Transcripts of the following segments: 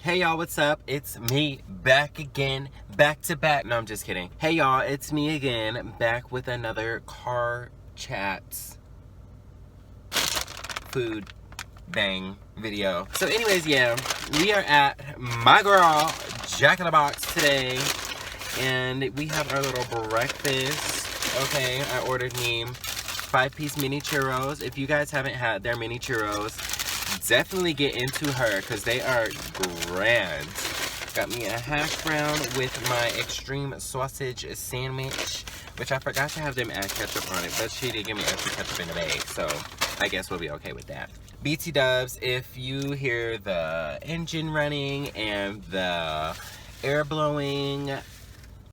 Hey y'all, what's up? It's me back again, back to back. No, I'm just kidding. Hey y'all, it's me again, back with another car chats food bang video. So anyways, yeah, we are at my girl Jack in the Box today, and we have our little breakfast. Okay, I ordered me 5-piece mini churros. If you guys haven't had their mini churros, definitely get into her because they are grand. Got me a hash brown with my extreme sausage sandwich, which I forgot to have them add ketchup on it, but she did give me extra ketchup in the bag, so I guess we'll be okay with that. BT dubs, if you hear the engine running and the air blowing,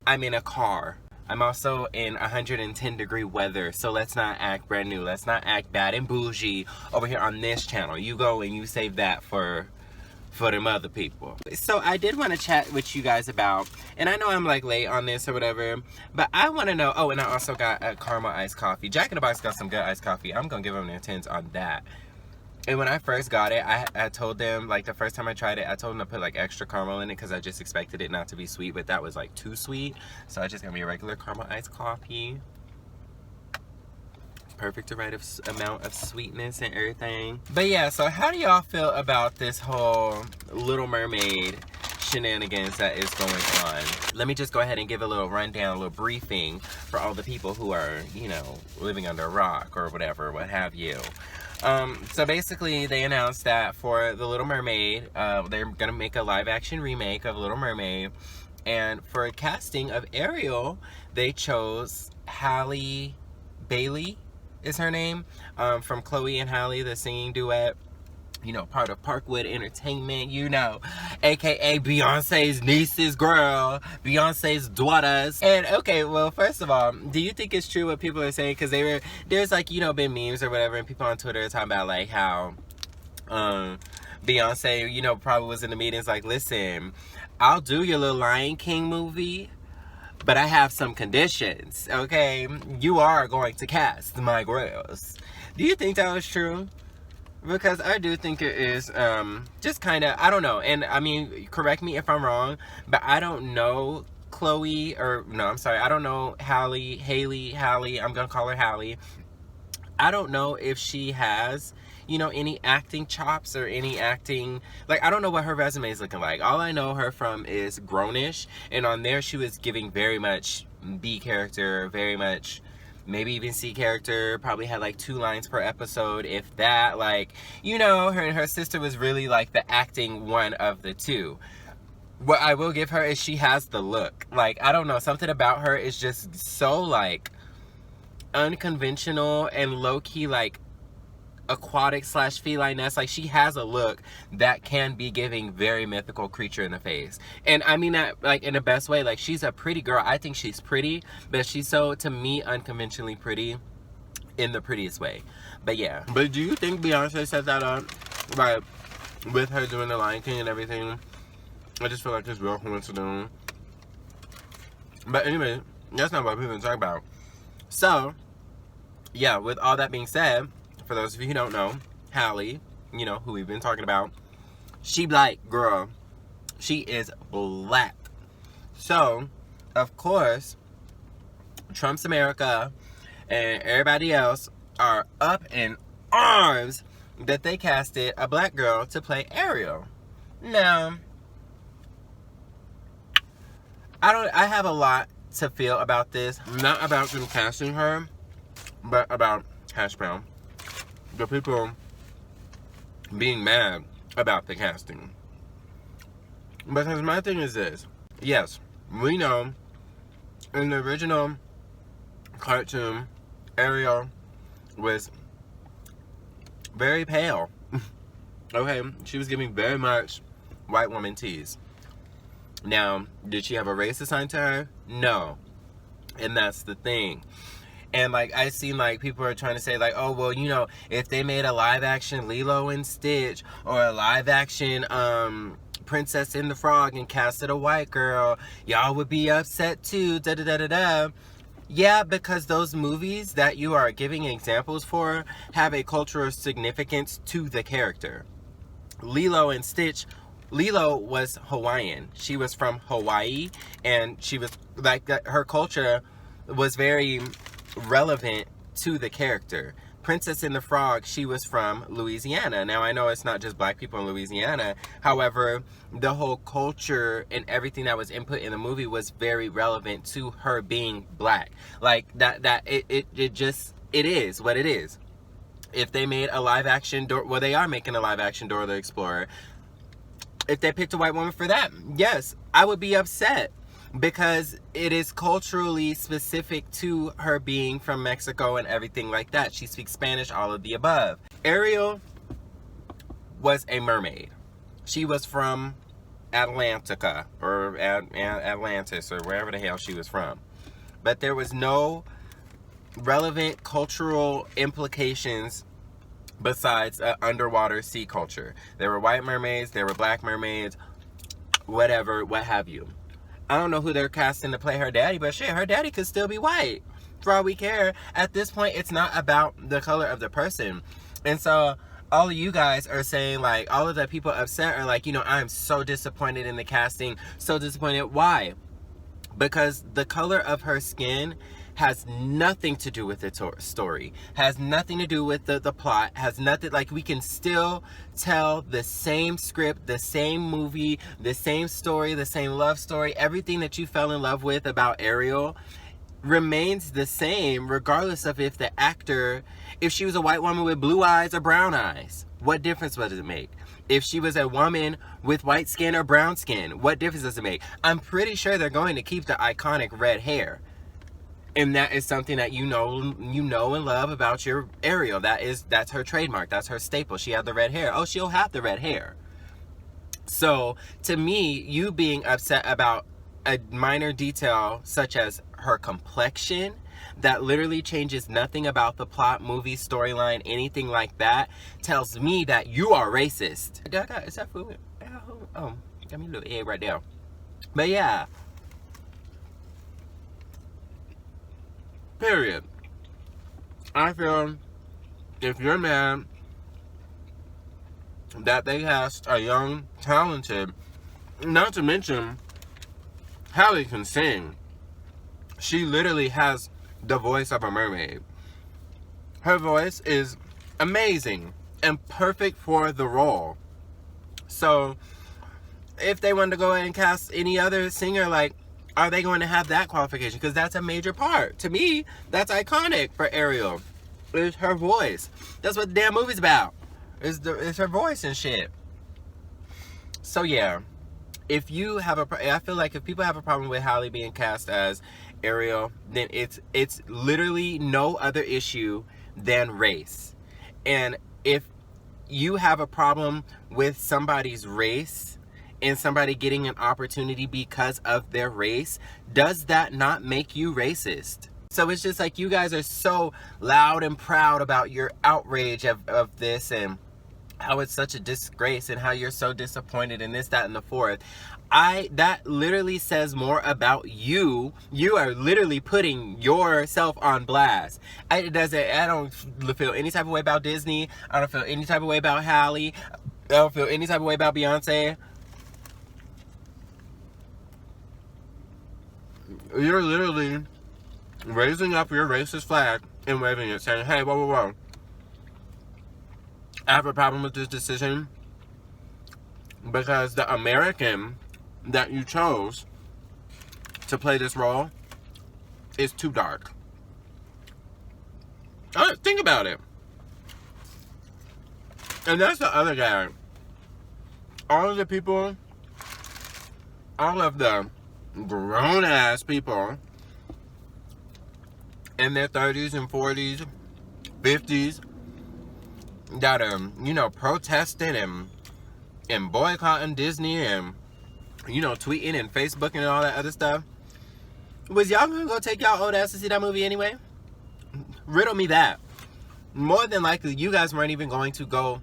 I'm in a car. I'm also in 110-degree weather, so let's not act brand new. Let's not act bad and bougie over here on this channel. You go and you save that for them other people. So I did want to chat with you guys about, and I know I'm like late on this or whatever, but I want to know, oh, and I also got a caramel iced coffee. Jack in the Box got some good iced coffee. I'm going to give them their 10s on that. And when I first got it, I told them, like, the first time I tried it, I told them to put, like, extra caramel in it because I just expected it not to be sweet, but that was, like, too sweet. So I just got me a regular caramel iced coffee. Perfect, the right amount of sweetness and everything. But yeah, so how do y'all feel about this whole Little Mermaid shenanigans that is going on? Let me just go ahead and give a little rundown, a little briefing for all the people who are, you know, living under a rock or whatever, what have you. So basically they announced that for The Little Mermaid, they're gonna make a live action remake of Little Mermaid, and for a casting of Ariel, they chose Halle Bailey is her name, from Chloe and Halle, the singing duet, you know, part of Parkwood Entertainment, you know, aka Beyonce's nieces, girl, Beyonce's daughters. And okay, well, first of all, do you think it's true what people are saying? Because there's like, you know, been memes or whatever, and people on Twitter are talking about like how Beyonce, you know, probably was in the meetings like, listen, I'll do your little Lion King movie, but I have some conditions, okay? You are going to cast my girls. Do you think that was true? Because I do think it is, just kind of, I don't know. And I mean, correct me if I'm wrong, but I don't know Chloe, or no, I'm sorry, I don't know Halle, I'm gonna call her Halle. I don't know if she has, you know, any acting chops or any acting, like, I don't know what her resume is looking like. All I know her from is Grownish, and on there she was giving very much B character, very much maybe even C character, probably had like 2 lines per episode, if that. Like, you know, her and her sister was really like the acting one of the two. What I will give her is she has the look. Like, I don't know, something about her is just so like unconventional and low-key like aquatic / feline-esque. Like, she has a look that can be giving very mythical creature in the face, and I mean that like in the best way. Like, she's a pretty girl. I think she's pretty, but she's so, to me, unconventionally pretty in the prettiest way. But yeah, but do you think Beyonce set that up, like, with her doing the Lion King and everything? I just feel like it's real coincidental. But anyway, that's not what people talk about. So yeah, with all that being said, for those of you who don't know, Halle, you know, who we've been talking about, she black, girl. She is black. So, of course, Trump's America and everybody else are up in arms that they casted a black girl to play Ariel. Now, I have a lot to feel about this. Not about them casting her, but about hash brown. The people being mad about the casting. Because my thing is this. Yes, we know in the original cartoon, Ariel was very pale. Okay, she was giving very much white woman tease. Now, did she have a race assigned to her? No. And that's the thing. And like, I seen like people are trying to say like, oh well, you know, if they made a live action Lilo and Stitch or a live action Princess and the Frog and casted a white girl, y'all would be upset too, da da da da da. Yeah, because those movies that you are giving examples for have a cultural significance to the character. Lilo and Stitch Lilo was Hawaiian. She was from Hawaii, and she was like her culture was very relevant to the character. Princess and the Frog, she was from Louisiana. Now, I know it's not just black people in Louisiana. However, the whole culture and everything that was input in the movie was very relevant to her being black. Like, it is what it is. If they made a live action, well, they are making a live action Dora the Explorer. If they picked a white woman for that, yes, I would be upset. Because it is culturally specific to her being from Mexico and everything like that. She speaks Spanish, all of the above. Ariel was a mermaid. She was from Atlantica, or Atlantis, or wherever the hell she was from. But there was no relevant cultural implications besides underwater sea culture. There were white mermaids, there were black mermaids, whatever, what have you. I don't know who they're casting to play her daddy, but shit, her daddy could still be white. For all we care. At this point, it's not about the color of the person. And so, all of you guys are saying, like, all of the people upset are like, you know, I'm so disappointed in the casting. So disappointed. Why? Because the color of her skin has nothing to do with the story, has nothing to do with the plot, has nothing, like, we can still tell the same script, the same movie, the same story, the same love story. Everything that you fell in love with about Ariel remains the same, regardless of if the actor, if she was a white woman with blue eyes or brown eyes, what difference does it make? If she was a woman with white skin or brown skin, what difference does it make? I'm pretty sure they're going to keep the iconic red hair. And that is something that you know and love about your Ariel. That's her trademark. That's her staple. She had the red hair. Oh, she'll have the red hair. So, to me, you being upset about a minor detail such as her complexion that literally changes nothing about the plot, movie, storyline, anything like that, tells me that you are racist. Is that food? Oh, got me a little egg right there. But yeah. Period. I feel if you're mad that they cast a young, talented, not to mention, Halle can sing. She literally has the voice of a mermaid. Her voice is amazing and perfect for the role. So, if they wanted to go ahead and cast any other singer, like, are they going to have that qualification? Because that's a major part. To me, that's iconic for Ariel. It's her voice. That's what the damn movie's about. It's her voice and shit. So yeah, if you have I feel like if people have a problem with Halle being cast as Ariel, then it's literally no other issue than race. And if you have a problem with somebody's race, and somebody getting an opportunity because of their race, does that not make you racist? So it's just like you guys are so loud and proud about your outrage of this and how it's such a disgrace and how you're so disappointed in this, that, and the fourth. That literally says more about you. You are literally putting yourself on blast. I don't feel any type of way about Disney. I don't feel any type of way about Halle. I don't feel any type of way about Beyonce. You're literally raising up your racist flag and waving it, saying, hey, whoa, whoa, whoa. I have a problem with this decision because the American that you chose to play this role is too dark. Think about it. And that's the other guy. All of the people, all of the grown-ass people in their 30s and 40s, 50s that are, you know, protesting and boycotting Disney and, you know, tweeting and Facebooking and all that other stuff. Was y'all gonna go take y'all old ass to see that movie anyway? Riddle me that. More than likely, you guys weren't even going to go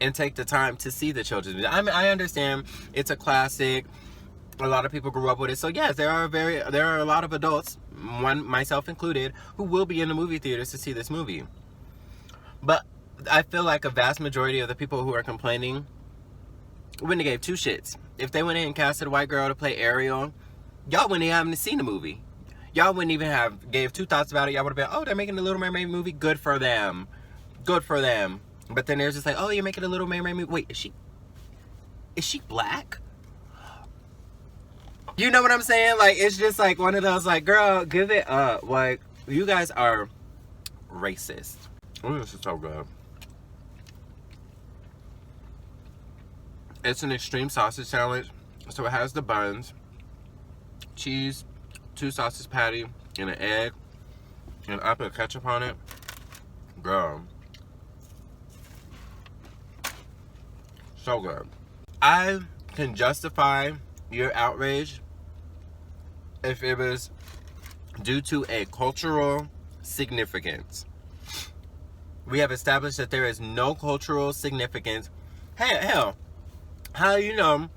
and take the time to see the children's movie. I mean, I understand it's a classic. A lot of people grew up with it. So yes, there are a lot of adults, one myself included, who will be in the movie theaters to see this movie. But I feel like a vast majority of the people who are complaining wouldn't have gave two shits. If they went in and casted a white girl to play Ariel, y'all wouldn't even have seen the movie. Y'all wouldn't even have gave two thoughts about it. Y'all would have been, oh, they're making a Little Mermaid movie. Good for them. Good for them. But then there's just like, oh, you're making a Little Mermaid movie. Wait, is she black? You know what I'm saying? Like, it's just like one of those, like, girl, give it up. Like, you guys are racist. Oh, this is so good. It's an extreme sausage sandwich. So it has the buns, cheese, 2 sausage patty, and an egg. And I put ketchup on it. Girl. So good. I can justify your outrage if it was due to a cultural significance. We have established that there is no cultural significance. Hell, how do you know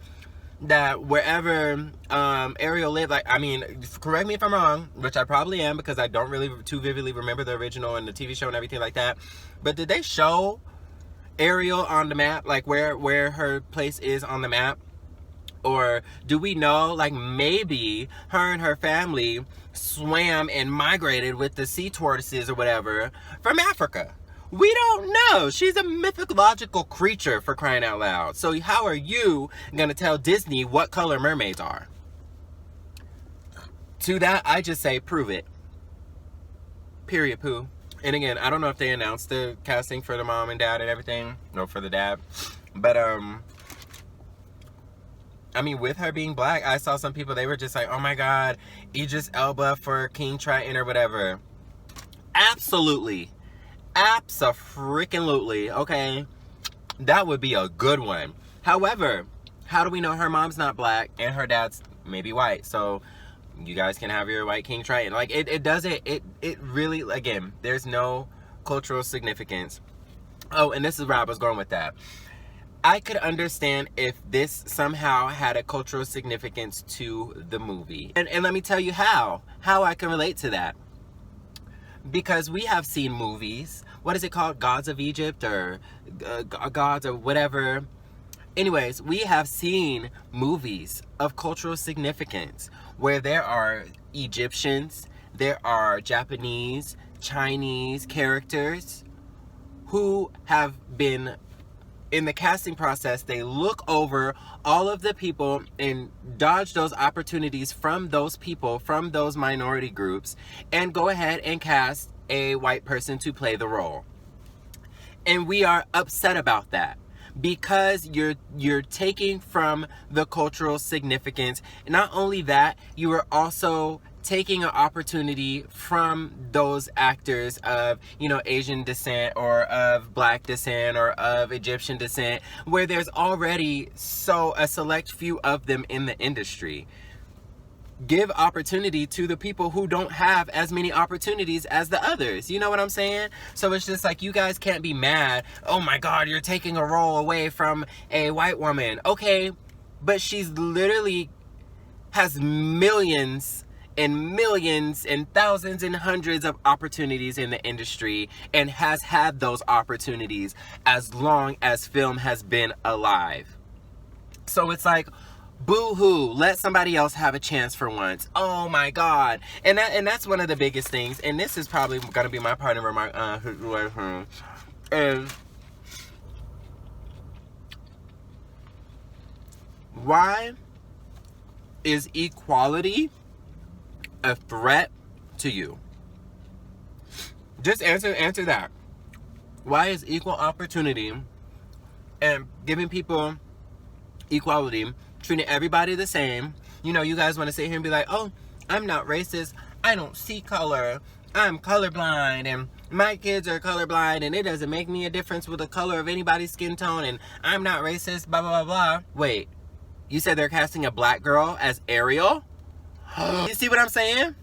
that wherever Ariel lived, like, I mean, correct me if I'm wrong, which I probably am because I don't really too vividly remember the original and the TV show and everything like that, but did they show Ariel on the map, like where her place is on the map? Or do we know, like, maybe her and her family swam and migrated with the sea tortoises or whatever from Africa? We don't know. She's a mythological creature, for crying out loud. So how are you gonna tell Disney what color mermaids are? To that, I just say, prove it. Period, poo. And again, I don't know if they announced the casting for the mom and dad and everything. No, for the dad. But, I mean, with her being black, I saw some people, they were just like, oh my God, Idris Elba for King Triton or whatever. Absolutely. Abso-freaking-lutely, okay? That would be a good one. However, how do we know her mom's not black and her dad's maybe white? So you guys can have your white King Triton. Like, it doesn't, it really, again, there's no cultural significance. Oh, and this is where I was going with that. I could understand if this somehow had a cultural significance to the movie. And let me tell you how I can relate to that. Because we have seen movies, what is it called? Gods of Egypt or Gods or whatever. Anyways, we have seen movies of cultural significance where there are Egyptians, there are Japanese, Chinese characters who have been, in the casting process, they look over all of the people and dodge those opportunities from those people, from those minority groups, and go ahead and cast a white person to play the role. And we are upset about that because you're taking from the cultural significance. And not only that, you are also taking an opportunity from those actors of, you know, Asian descent or of black descent or of Egyptian descent, where there's already a select few of them in the industry. Give opportunity to the people who don't have as many opportunities as the others. You know what I'm saying? So it's just like, you guys can't be mad. Oh my God, you're taking a role away from a white woman. Okay, but she's literally has millions and millions and thousands and hundreds of opportunities in the industry and has had those opportunities as long as film has been alive. So it's like, boo-hoo, let somebody else have a chance for once. Oh my God. And that's one of the biggest things, and this is probably going to be my part of remark, is why is equality a threat to you? Just answer that. Why is equal opportunity and giving people equality, treating everybody the same? You know, you guys want to sit here and be like, oh, I'm not racist, I don't see color, I'm colorblind, and my kids are colorblind, and it doesn't make me a difference with the color of anybody's skin tone, and I'm not racist, blah blah blah blah. Wait, you said they're casting a black girl as Ariel? You see what I'm saying?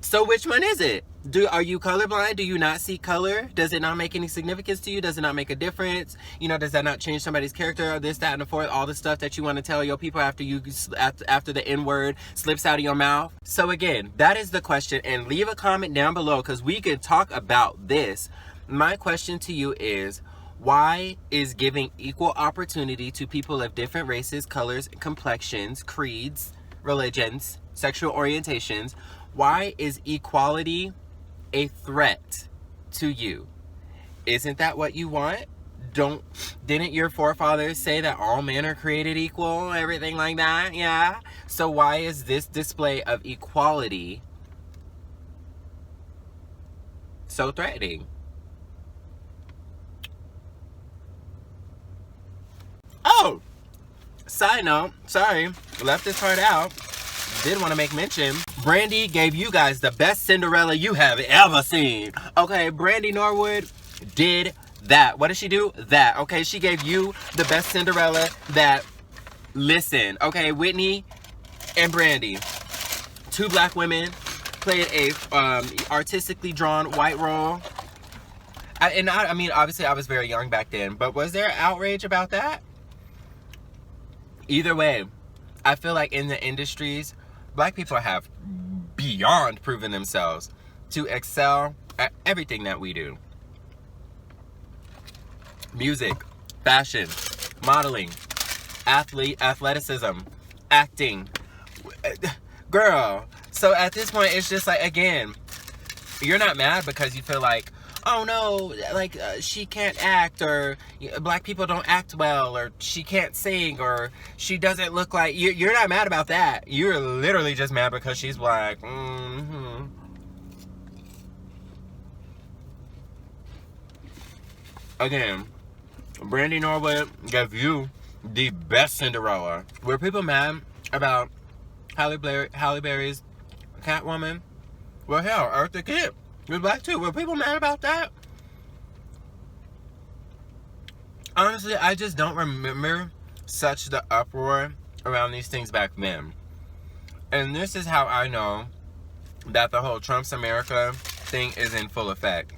So which one is it? Are you colorblind? Do you not see color? Does it not make any significance to you? Does it not make a difference? You know, does that not change somebody's character? Or this, that, and the fourth, all the stuff that you want to tell your people after the N-word slips out of your mouth? So again, that is the question, and leave a comment down below because we can talk about this. My question to you is, Why is giving equal opportunity to people of different races, colors, complexions, creeds, religions, sexual orientations, why is equality a threat to you? Isn't that what you want? Didn't your forefathers say that all men are created equal, everything like that? Yeah. So why is this display of equality so threatening? Oh, side note, sorry, left this part out. Did want to make mention, Brandy gave you guys the best Cinderella you have ever seen. Okay, Brandy Norwood did that. What did she do? That. Okay, she gave you the best Cinderella that, listen, okay, Whitney and Brandy, two black women, played a artistically drawn white role. I mean, obviously I was very young back then, but was there outrage about that? Either way, I feel like in the industries, black people have beyond proven themselves to excel at everything that we do. Music, fashion, modeling, athleticism, acting. Girl, so at this point, it's just like, again, you're not mad because you feel like, oh no, like she can't act, or black people don't act well, or she can't sing, or she doesn't look like, you're not mad about that. You're literally just mad because she's black. Again, Brandy Norwood gave you the best Cinderella. Were people mad about Halle Berry's Catwoman? Well, hell, Eartha Kitt was black too. Were people mad about that? Honestly, I just don't remember such the uproar around these things back then. And this is how I know that the whole Trump's America thing is in full effect.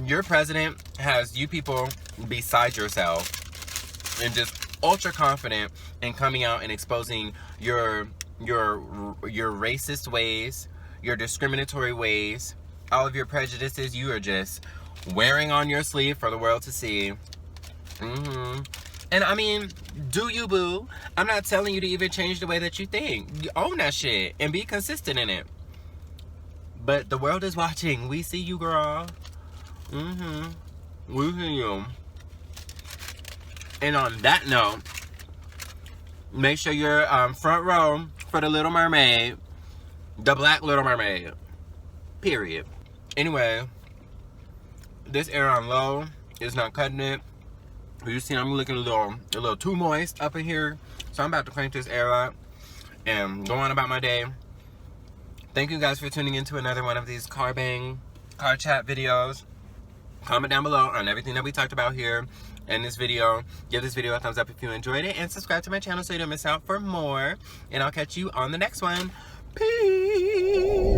Your president has you people beside yourself and just ultra confident in coming out and exposing your racist ways, your discriminatory ways, all of your prejudices. You are just wearing on your sleeve for the world to see. And I mean, do you, boo? I'm not telling you to even change the way that you think. You own that shit and be consistent in it. But the world is watching. We see you, girl. We see you. And on that note, make sure you're front row for the Little Mermaid. The Black Little Mermaid. Period. Anyway, this air on low is not cutting it. You see, I'm looking a little too moist up in here. So I'm about to crank this air up and go on about my day. Thank you guys for tuning into another one of these car chat videos. Comment down below on everything that we talked about here in this video. Give this video a thumbs up if you enjoyed it, and subscribe to my channel so you don't miss out for more. And I'll catch you on the next one. Peace.